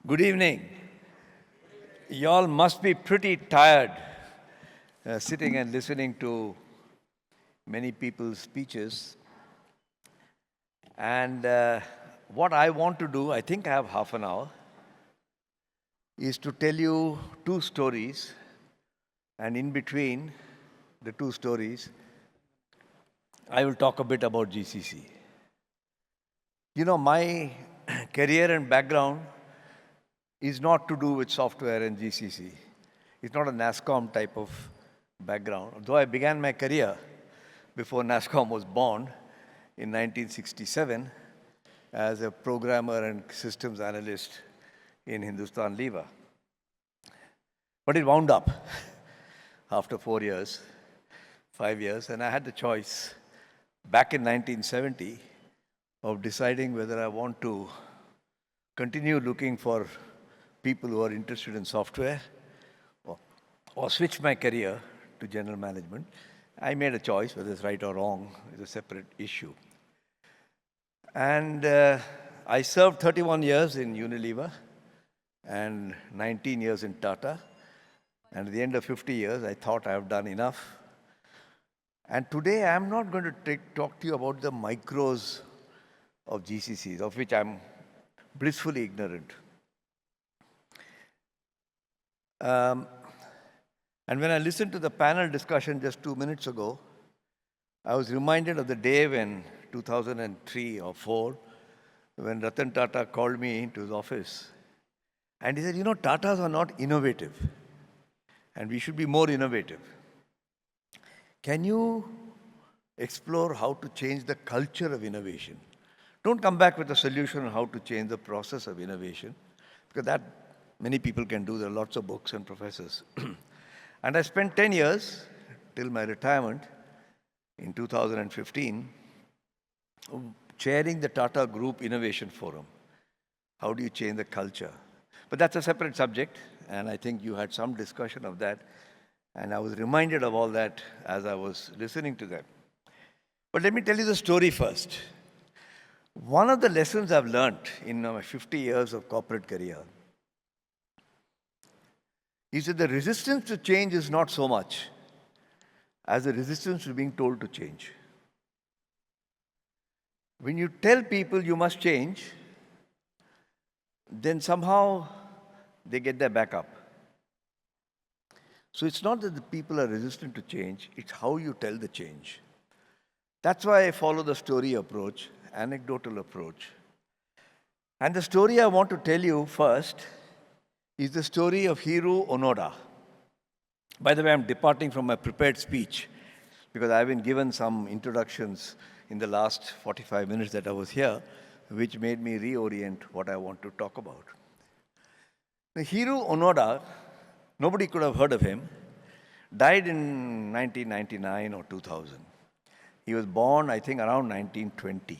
Good evening. Y'all must be pretty tired sitting and listening to many people's speeches. And what I want to do, I think I have half an hour, is to tell you two stories. And in between the two stories, I will talk a bit about GCC. You know, my career and background is not to do with software and GCC. It's not a Nasscom type of background. Though I began my career before Nasscom was born in 1967 as a programmer and systems analyst in Hindustan Lever. But it wound up after 4 years, 5 years, and I had the choice back in 1970 of deciding whether I want to continue looking for people who are interested in software or switch my career to general management. I made a choice, whether it's right or wrong is a separate issue. And I served 31 years in Unilever and 19 years in Tata. And at the end of 50 years, I thought I have done enough. And today, I'm not going to talk to you about the micros of GCCs, of which I'm blissfully ignorant. And when I listened to the panel discussion just 2 minutes ago, I was reminded of the day when 2003 or 4, when Ratan Tata called me into his office. And he said, you know, Tatas are not innovative. And we should be more innovative. Can you explore how to change the culture of innovation? Don't come back with a solution on how to change the process of innovation, because that many people can do. There are lots of books and professors. And I spent 10 years, till my retirement in 2015, chairing the Tata Group Innovation Forum. How do you change the culture? But that's a separate subject, and I think you had some discussion of that. And I was reminded of all that as I was listening to them. But let me tell you the story first. One of the lessons I've learned in my 50 years of corporate career is that the resistance to change is not so much as the resistance to being told to change. When you tell people you must change, then somehow they get their back up. So it's not that the people are resistant to change, it's how you tell the change. That's why I follow the story approach, anecdotal approach. And the story I want to tell you first is the story of Hiro Onoda. By the way, I'm departing from my prepared speech because I've been given some introductions in the last 45 minutes that I was here, which made me reorient what I want to talk about. Now, Hiro Onoda, nobody could have heard of him, died in 1999 or 2000. He was born, I think, around 1920.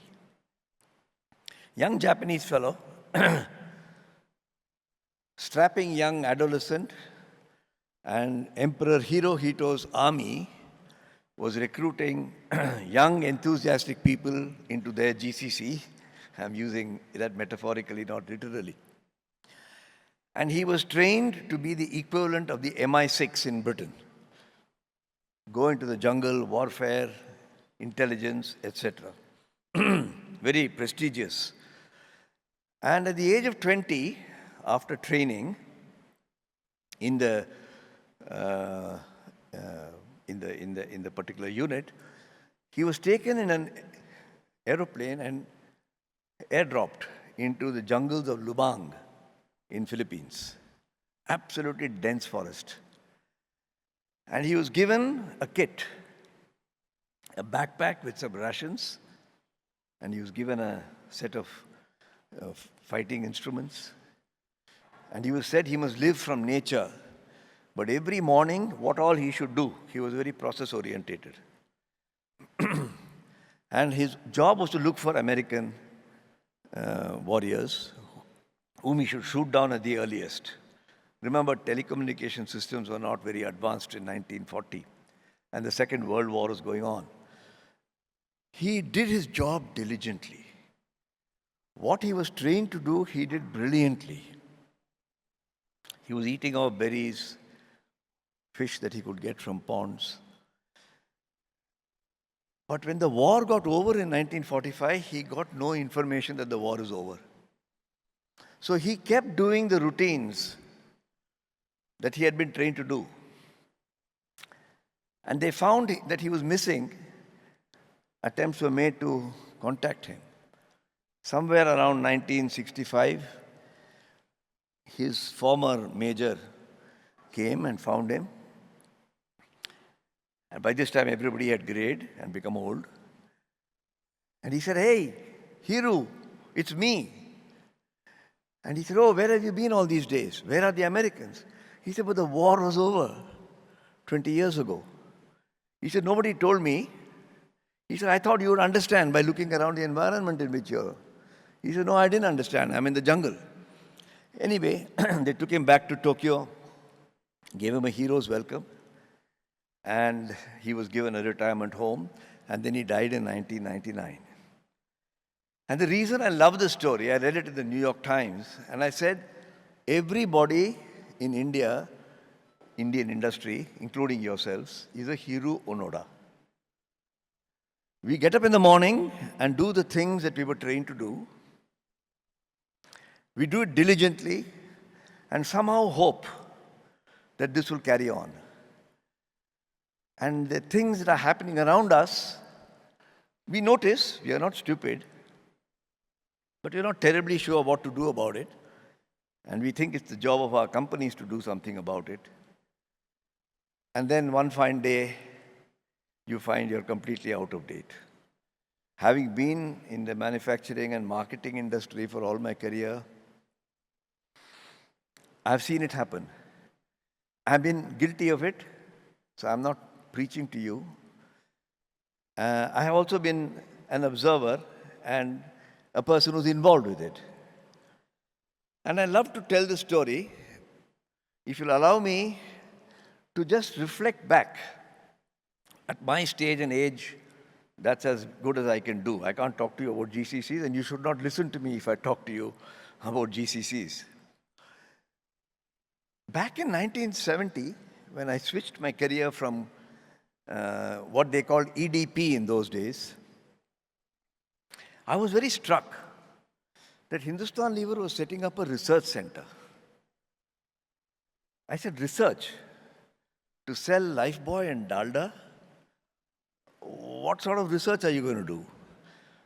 Young Japanese fellow, strapping young adolescent, and Emperor Hirohito's army was recruiting young, enthusiastic people into their GCC. I'm using that metaphorically, not literally. And he was trained to be the equivalent of the MI6 in Britain. Go into the jungle, warfare, intelligence, etc. Very prestigious. And at the age of 20, after training in the particular unit, he was taken in an aeroplane and airdropped into the jungles of Lubang in Philippines. Absolutely dense forest. And he was given a kit, a backpack with some rations, and he was given a set of fighting instruments. And he was said he must live from nature. But every morning, what all he should do, he was very process-orientated. And his job was to look for American warriors whom he should shoot down at the earliest. Remember, telecommunication systems were not very advanced in 1940, and the Second World War was going on. He did his job diligently. What he was trained to do, he did brilliantly. He was eating our berries, fish that he could get from ponds. But when the war got over in 1945, he got no information that the war is over. So he kept doing the routines that he had been trained to do. And they found that he was missing. Attempts were made to contact him. Somewhere around 1965, his former major came and found him. And by this time, everybody had grayed and become old. And he said, "Hey, Hiro, it's me." And he said, "Oh, where have you been all these days? Where are the Americans?" He said, "But the war was over 20 years ago." He said, "Nobody told me." He said, "I thought you would understand by looking around the environment in which you're." He said, "No, I didn't understand. I'm in the jungle." Anyway, they took him back to Tokyo, gave him a hero's welcome, and he was given a retirement home, and then he died in 1999. And the reason I love this story, I read it in the New York Times, and I said, everybody in India, Indian industry, including yourselves, is a Hiro Onoda. We get up in the morning and do the things that we were trained to do. We do it diligently and somehow hope that this will carry on. And the things that are happening around us, we notice, we are not stupid, but we're not terribly sure what to do about it. And we think it's the job of our companies to do something about it. And then one fine day, you find you're completely out of date. Having been in the manufacturing and marketing industry for all my career, I've seen it happen. I've been guilty of it, so I'm not preaching to you. I have also been an observer and a person who's involved with it. And I love to tell the story. If you'll allow me to just reflect back at my stage and age, that's as good as I can do. I can't talk to you about GCCs, and you should not listen to me if I talk to you about GCCs. Back in 1970, when I switched my career from what they called EDP in those days, I was very struck that Hindustan Lever was setting up a research center. I said, "Research? To sell Lifebuoy and Dalda? What sort of research are you going to do?"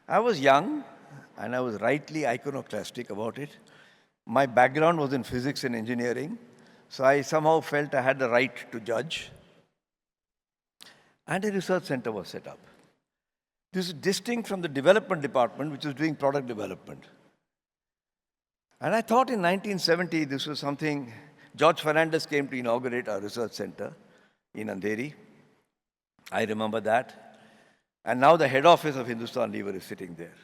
I was young, and I was rightly iconoclastic about it. My background was in physics and engineering, so I somehow felt I had the right to judge. And a research center was set up. This is distinct from the development department, which was doing product development. And I thought in 1970, this was something, George Fernandez came to inaugurate our research center in Andheri. I remember that. And now the head office of Hindustan Lever is sitting there.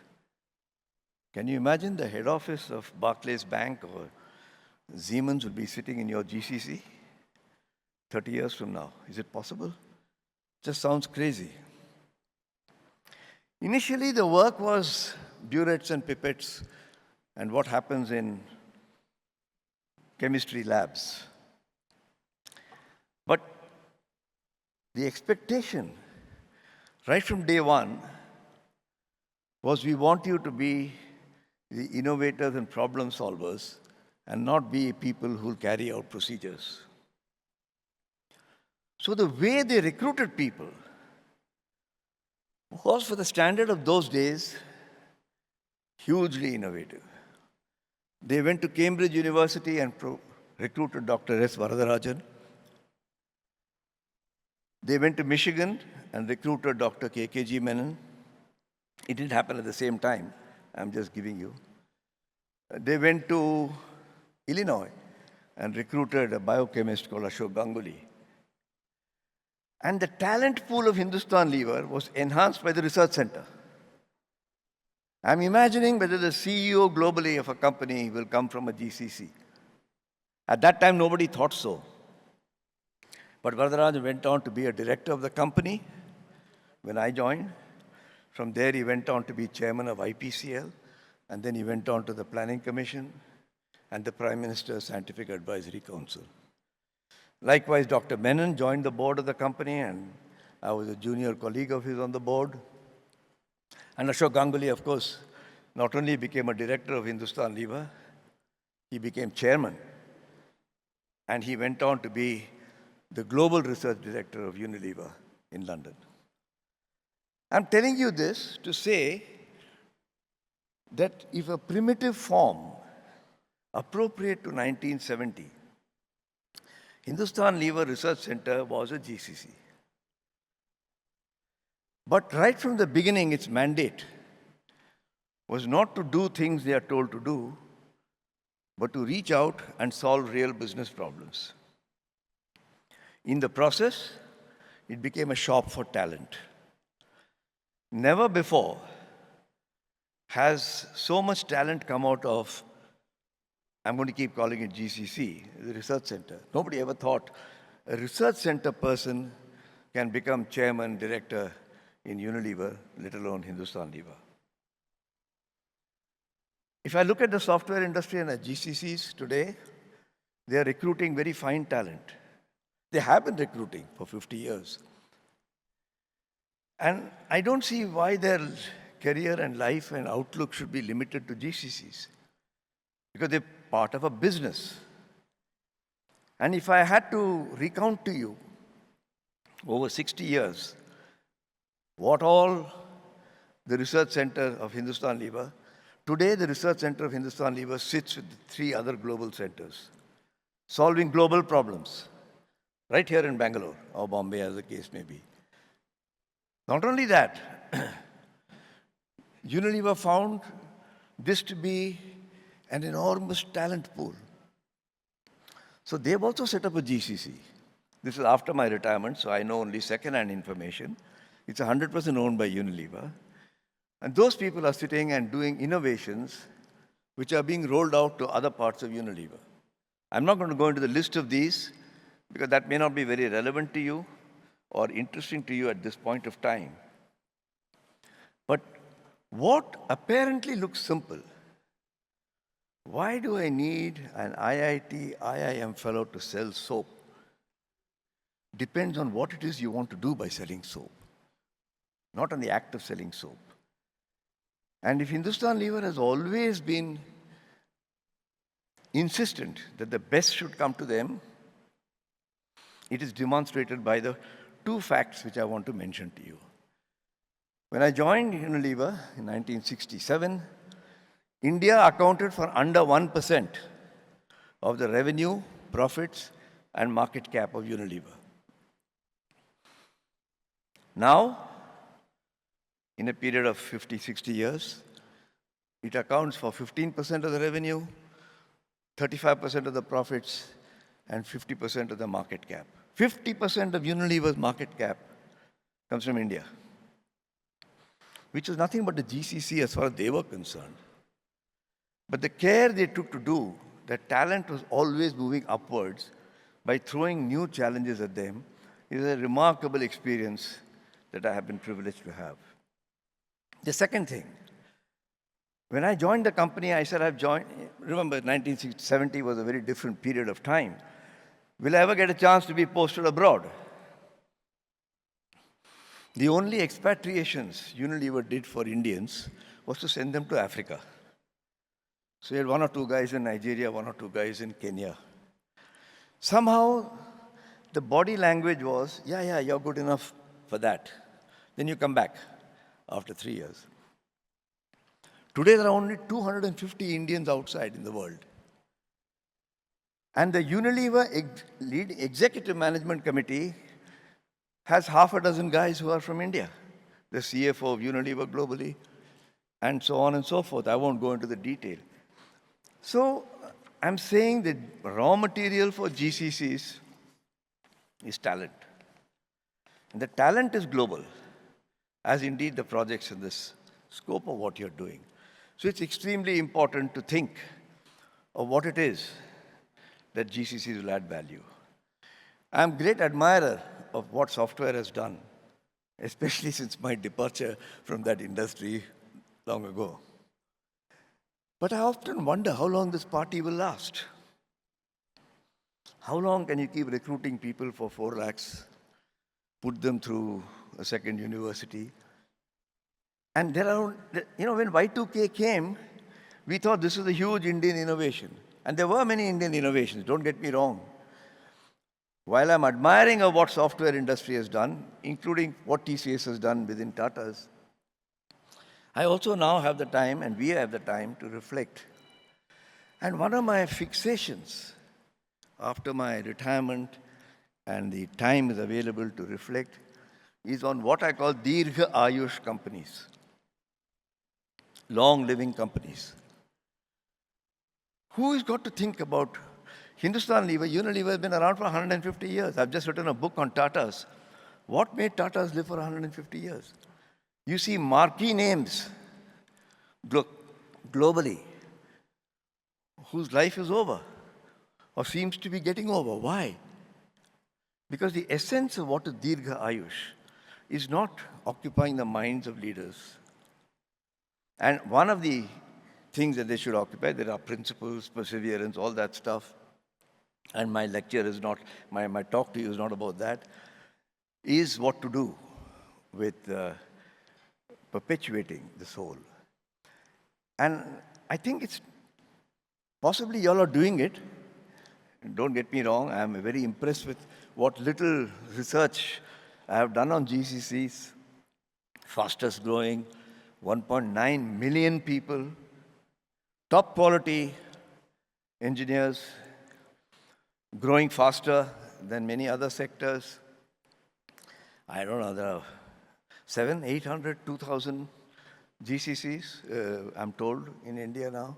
Can you imagine the head office of Barclays Bank or Siemens will be sitting in your GCC 30 years from now? Is it possible? Just sounds crazy. Initially, the work was burettes and pipettes and what happens in chemistry labs. But the expectation right from day one was, we want you to be the innovators and problem solvers and not be people who will carry out procedures. So the way they recruited people was, for the standard of those days, hugely innovative. They went to Cambridge University and recruited Dr. S. Varadarajan. They went to Michigan and recruited Dr. K.K.G. Menon. It didn't happen at the same time. I'm just giving you. They went to Illinois and recruited a biochemist called Ashok Ganguly. And the talent pool of Hindustan Lever was enhanced by the research center. I'm imagining whether the CEO globally of a company will come from a GCC. At that time, nobody thought so. But Varadarajan went on to be a director of the company when I joined. From there, he went on to be chairman of IPCL, and then he went on to the Planning Commission, and the Prime Minister's Scientific Advisory Council. Likewise, Dr. Menon joined the board of the company, and I was a junior colleague of his on the board. And Ashok Ganguly, of course, not only became a director of Hindustan Lever, he became chairman. And he went on to be the global research director of Unilever in London. I'm telling you this to say that if a primitive form appropriate to 1970, Hindustan Lever Research Center was a GCC. But right from the beginning, its mandate was not to do things they are told to do, but to reach out and solve real business problems. In the process, it became a shop for talent. Never before has so much talent come out of, I'm going to keep calling it GCC, the research center. Nobody ever thought a research center person can become chairman, director in Unilever, let alone Hindustan Lever. If I look at the software industry and at GCCs today, they are recruiting very fine talent. They have been recruiting for 50 years. And I don't see why their career and life and outlook should be limited to GCCs, because they're part of a business. And if I had to recount to you over 60 years what all the research center of Hindustan Lever, today the research center of Hindustan Lever sits with 3 other global centers, solving global problems, right here in Bangalore or Bombay, as the case may be. Not only that, Unilever found this to be an enormous talent pool. So they've also set up a GCC. This is after my retirement, so I know only second-hand information. It's 100% owned by Unilever. And those people are sitting and doing innovations which are being rolled out to other parts of Unilever. I'm not going to go into the list of these because that may not be very relevant to you or interesting to you at this point of time. But what apparently looks simple, why do I need an IIT, IIM fellow to sell soap? Depends on what it is you want to do by selling soap, not on the act of selling soap. And if Hindustan Lever has always been insistent that the best should come to them, it is demonstrated by the 2 facts which I want to mention to you. When I joined Unilever in 1967, India accounted for under 1% of the revenue, profits, and market cap of Unilever. Now, in a period of 50, 60 years, it accounts for 15% of the revenue, 35% of the profits, and 50% of the market cap. 50% of Unilever's market cap comes from India, which was nothing but a GCC as far as they were concerned. But the care they took to do, that talent was always moving upwards by throwing new challenges at them, is a remarkable experience that I have been privileged to have. The second thing, when I joined the company, I said remember 1970 was a very different period of time. Will I ever get a chance to be posted abroad? The only expatriations Unilever did for Indians was to send them to Africa. So you had 1 or 2 guys in Nigeria, 1 or 2 guys in Kenya. Somehow, the body language was, yeah, you're good enough for that. Then you come back after 3 years. Today, there are only 250 Indians outside in the world. And the Unilever lead executive management committee has half a dozen guys who are from India. The CFO of Unilever globally, and so on and so forth. I won't go into the detail. So I'm saying that raw material for GCCs is talent. And the talent is global, as indeed the projects in this scope of what you're doing. So it's extremely important to think of what it is that GCCs will add value. I'm a great admirer of what software has done, especially since my departure from that industry long ago. But I often wonder how long this party will last. How long can you keep recruiting people for 4 lakhs, put them through a second university? And there are, when Y2K came, we thought this was a huge Indian innovation. And there were many Indian innovations, don't get me wrong. While I'm admiring of what software industry has done, including what TCS has done within Tata's, I also now have the time, and we have the time, to reflect. And one of my fixations after my retirement, and the time is available to reflect, is on what I call Dirgha Ayush companies, long-living companies. Who has got to think about Hindustan Lever? Unilever has been around for 150 years. I've just written a book on Tatas. What made Tatas live for 150 years? You see marquee names globally whose life is over or seems to be getting over. Why? Because the essence of what is Dirgha Ayush is not occupying the minds of leaders. And one of the things that they should occupy, there are principles, perseverance, all that stuff. And my lecture is not, my talk to you is not about that, is what to do with perpetuating the soul. And I think it's possibly you all are doing it. Don't get me wrong, I'm very impressed with what little research I have done on GCCs, fastest growing, 1.9 million people, top quality engineers, growing faster than many other sectors. I don't know, there are 700, 800, 2,000 GCCs, I'm told, in India now.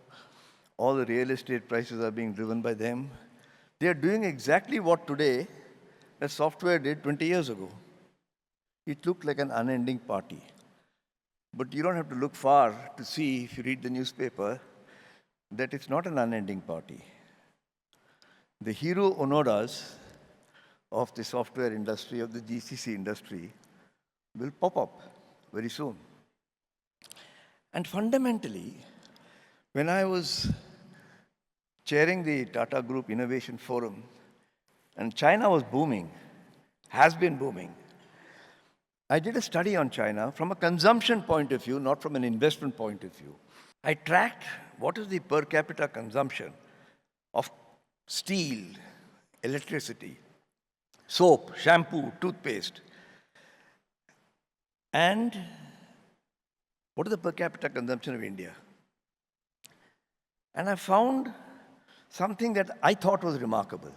All the real estate prices are being driven by them. They are doing exactly what today that software did 20 years ago. It looked like an unending party. But you don't have to look far to see, if you read the newspaper, that it's not an unending party. The Hiro Onodas of the software industry, of the GCC industry, will pop up very soon. And fundamentally, when I was chairing the Tata Group Innovation Forum, and China was booming, has been booming, I did a study on China from a consumption point of view, not from an investment point of view. I tracked what is the per capita consumption of steel, electricity, soap, shampoo, toothpaste, and what is the per capita consumption of India? And I found something that I thought was remarkable,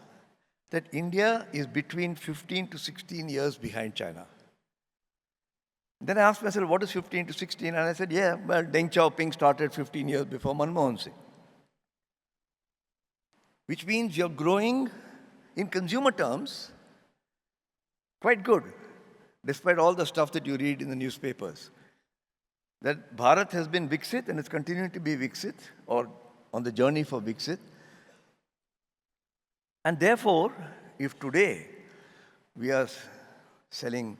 that India is between 15 to 16 years behind China. Then I asked myself, what is 15 to 16? And I said, yeah, well, Deng Xiaoping started 15 years before Manmohan Singh. Which means you're growing, in consumer terms, quite good, despite all the stuff that you read in the newspapers. That Bharat has been Viksit and is continuing to be Viksit, or on the journey for Viksit. And therefore, if today we are selling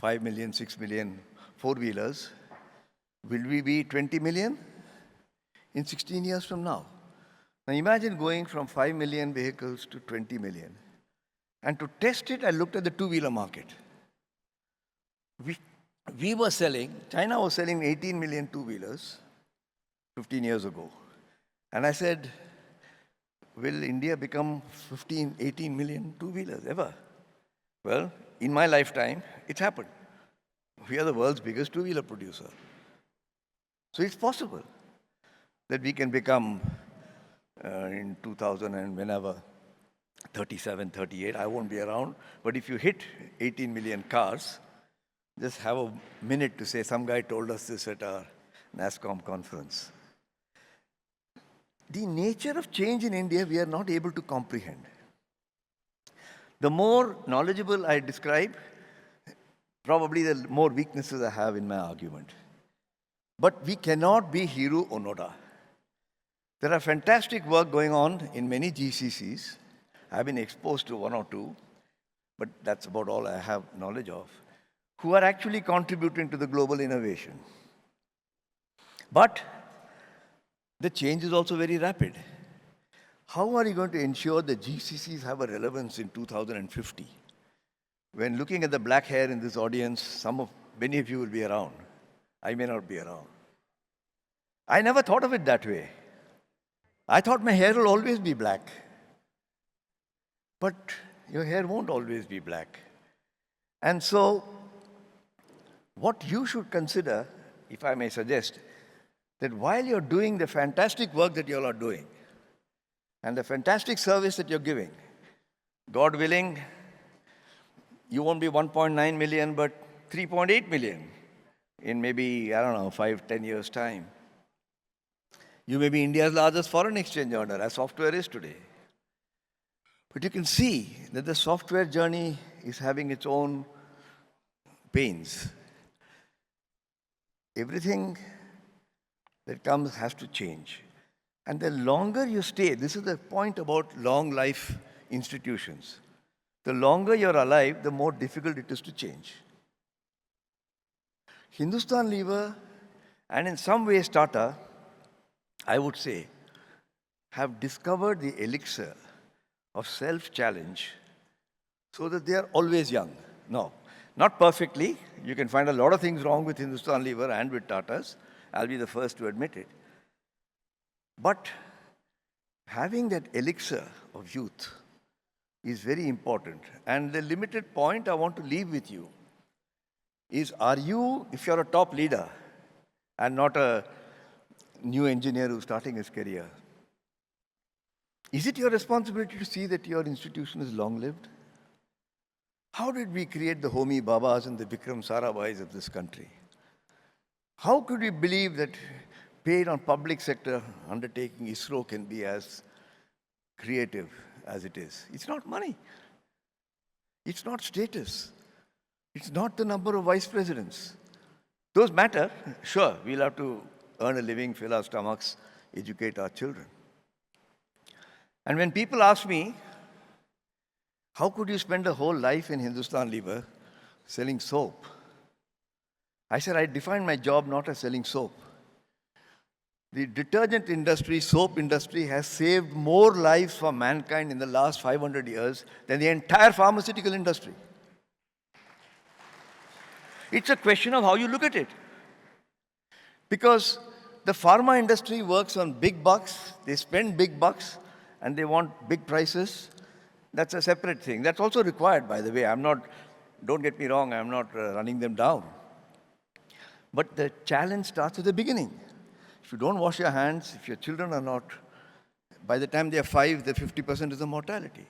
5 million, 6 million four-wheelers, will we be 20 million in 16 years from now? Now imagine going from 5 million vehicles to 20 million. And to test it, I looked at the two-wheeler market. We were selling, China was selling 18 million two-wheelers 15 years ago. And I said, will India become 15, 18 million two-wheelers ever? Well, in my lifetime, it happened. We are the world's biggest two-wheeler producer. So it's possible that we can become, in 2000 and whenever, 37, 38, I won't be around. But if you hit 18 million cars, just have a minute to say, some guy told us this at our Nasscom conference. The nature of change in India, we are not able to comprehend. The more knowledgeable I describe, probably the more weaknesses I have in my argument. But we cannot be Hiro Onoda. There are fantastic work going on in many GCCs. I've been exposed to one or two, but that's about all I have knowledge of, who are actually contributing to the global innovation. But the change is also very rapid. How are you going to ensure the GCCs have a relevance in 2050? When looking at the black hair in this audience, many of you will be around. I may not be around. I never thought of it that way. I thought my hair will always be black. But your hair won't always be black. And so, what you should consider, if I may suggest, that while you're doing the fantastic work that you all are doing, and the fantastic service that you're giving, God willing, you won't be 1.9 million, but 3.8 million in maybe, 5, 10 years' time. You may be India's largest foreign exchange earner, as software is today. But you can see that the software journey is having its own pains. Everything that comes has to change. And the longer you stay, this is the point about long life institutions. The longer you're alive, the more difficult it is to change. Hindustan Lever, and in some ways Tata, I would say, have discovered the elixir of self-challenge so that they are always young. No, not perfectly. You can find a lot of things wrong with Hindustan Lever and with Tatas. I'll be the first to admit it. But having that elixir of youth is very important. And the limited point I want to leave with you is, if you're a top leader and not a new engineer who's starting his career, is it your responsibility to see that your institution is long-lived? How did we create the Homi Babas and the Vikram Sarabhais of this country? How could we believe that paid on public sector undertaking ISRO can be as creative as it is? It's not money. It's not status. It's not the number of vice presidents. Those matter. Sure, we'll have to earn a living, fill our stomachs, educate our children. And when people ask me, how could you spend a whole life in Hindustan Lever selling soap? I said, I defined my job not as selling soap. The detergent industry, soap industry, has saved more lives for mankind in the last 500 years than the entire pharmaceutical industry. It's a question of how you look at it. Because the pharma industry works on big bucks, they spend big bucks, and they want big prices. That's a separate thing. That's also required, by the way. Don't get me wrong, I'm not running them down. But the challenge starts at the beginning. If you don't wash your hands, if your children are not, by the time they're 5, the 50% is the mortality.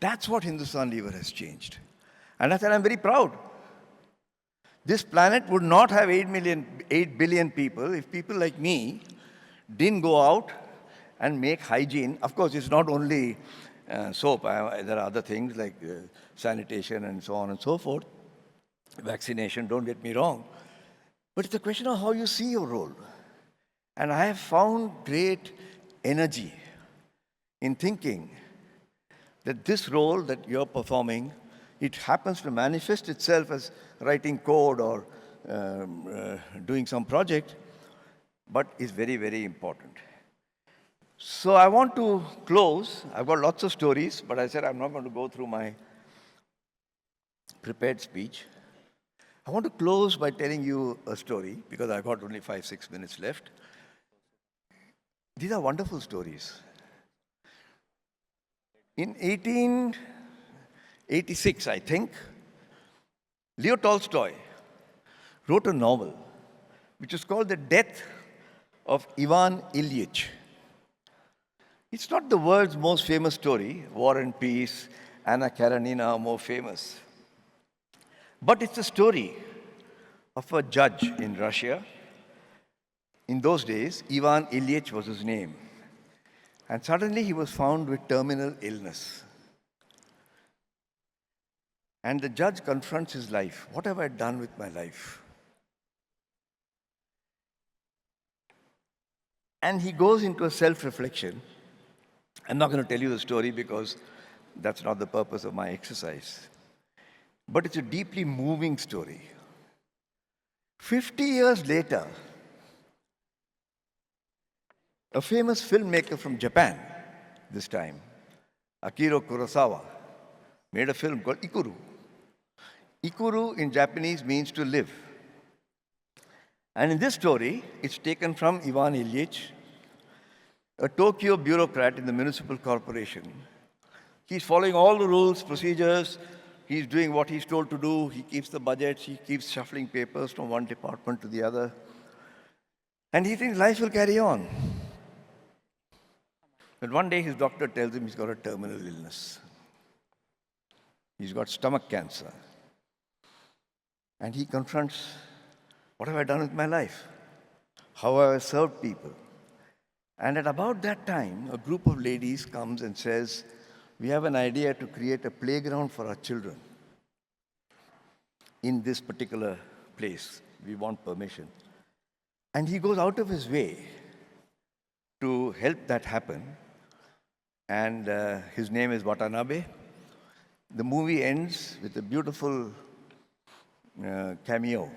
That's what Hindustan Lever has changed. And I said, I'm very proud. This planet would not have 8 billion people if people like me didn't go out and make hygiene. Of course, it's not only soap. There are other things like sanitation and so on and so forth. Vaccination, don't get me wrong. But it's a question of how you see your role. And I have found great energy in thinking that this role that you're performing, it happens to manifest itself as writing code or doing some project, but is very, very important. So I want to close. I've got lots of stories, but I said I'm not going to go through my prepared speech. I want to close by telling you a story, because I've got only 5-6 minutes left. These are wonderful stories. In 1886, I think, Leo Tolstoy wrote a novel which is called The Death of Ivan Ilyich. It's not the world's most famous story. War and Peace, Anna Karenina are more famous. But it's a story of a judge in Russia. In those days, Ivan Ilyich was his name. And suddenly he was found with terminal illness. And the judge confronts his life. What have I done with my life? And he goes into a self-reflection. I'm not going to tell you the story because that's not the purpose of my exercise. But it's a deeply moving story. 50 years later, A famous filmmaker from Japan this time, Akira Kurosawa, made a film called Ikuru. Ikuru in Japanese means to live. And in this story, it's taken from Ivan Ilyich, a Tokyo bureaucrat in the municipal corporation. He's following all the rules, procedures. He's doing what he's told to do. He keeps the budgets. He keeps shuffling papers from one department to the other. And he thinks life will carry on. But one day his doctor tells him he's got a terminal illness. He's got stomach cancer. And he confronts, what have I done with my life? How have I served people? And at about that time, a group of ladies comes and says, we have an idea to create a playground for our children in this particular place. We want permission. And he goes out of his way to help that happen. And his name is Watanabe. The movie ends with a beautiful cameo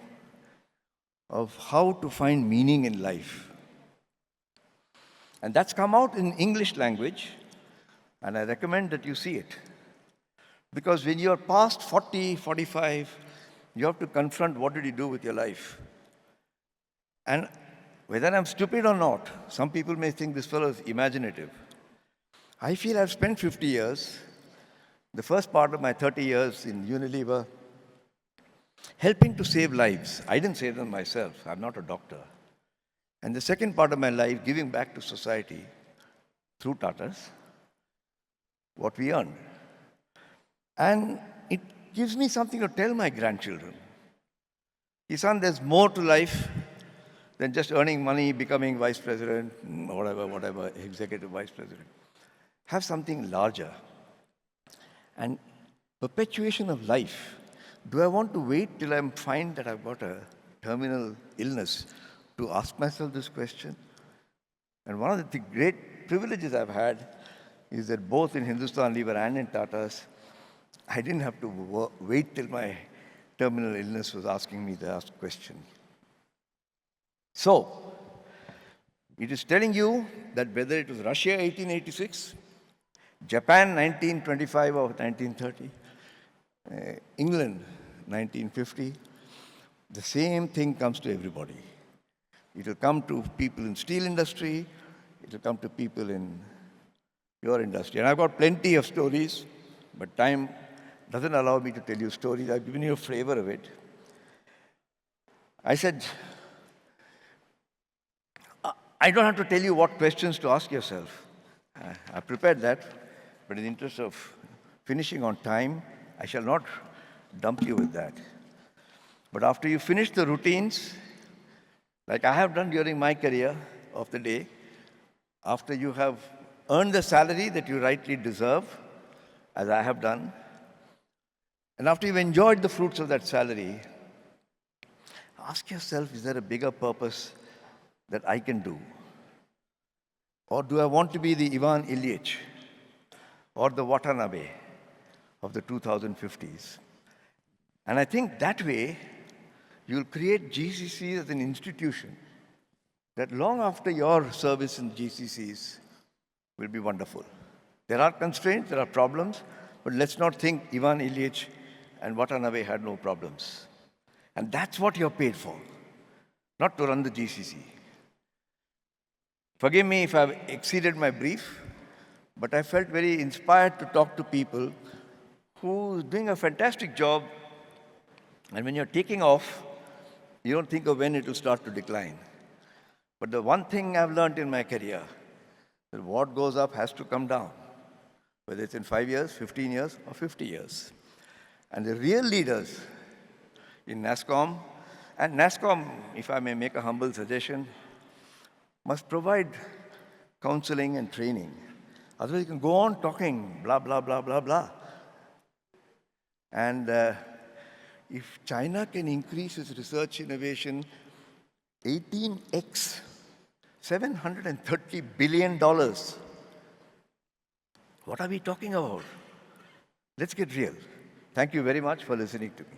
of how to find meaning in life. And that's come out in English language, and I recommend that you see it. Because when you're past 40, 45, you have to confront what did you do with your life. And whether I'm stupid or not, some people may think this fellow is imaginative. I feel I've spent 50 years, the first part of my 30 years in Unilever, helping to save lives. I didn't save them myself. I'm not a doctor. And the second part of my life, giving back to society through Tatas, what we earned. And it gives me something to tell my grandchildren. Son, there's more to life than just earning money, becoming vice president, whatever, executive vice president. Have something larger. And perpetuation of life. Do I want to wait till I find that I've got a terminal illness to ask myself this question? And one of the great privileges I've had is that both in Hindustan Lever and in Tata's, I didn't have to wait till my terminal illness was asking me the ask question. So, it is telling you that whether it was Russia 1886, Japan 1925 or 1930, England 1950, the same thing comes to everybody. It will come to people in steel industry, it will come to people in your industry. And I've got plenty of stories, but time doesn't allow me to tell you stories. I've given you a flavor of it. I said, I don't have to tell you what questions to ask yourself. I prepared that, but in the interest of finishing on time, I shall not dump you with that. But after you finish the routines, like I have done during my career of the day, after you have earned the salary that you rightly deserve, as I have done, and after you've enjoyed the fruits of that salary, ask yourself, is there a bigger purpose that I can do? Or do I want to be the Ivan Ilyich or the Watanabe of the 2050s? And I think that way, you'll create GCCs as an institution that long after your service in GCCs will be wonderful. There are constraints, there are problems, but let's not think Ivan Ilyich and Watanabe had no problems. And that's what you're paid for, not to run the GCC. Forgive me if I've exceeded my brief, but I felt very inspired to talk to people who are doing a fantastic job. And when you're taking off, you don't think of when it will start to decline. But the one thing I've learned in my career, that what goes up has to come down, whether it's in 5 years, 15 years, or 50 years. And the real leaders in Nasscom, and Nasscom, if I may make a humble suggestion, must provide counseling and training. Otherwise, you can go on talking, blah, blah, blah, blah, blah. And if China can increase its research innovation 18x, $730 billion, what are we talking about? Let's get real. Thank you very much for listening to me.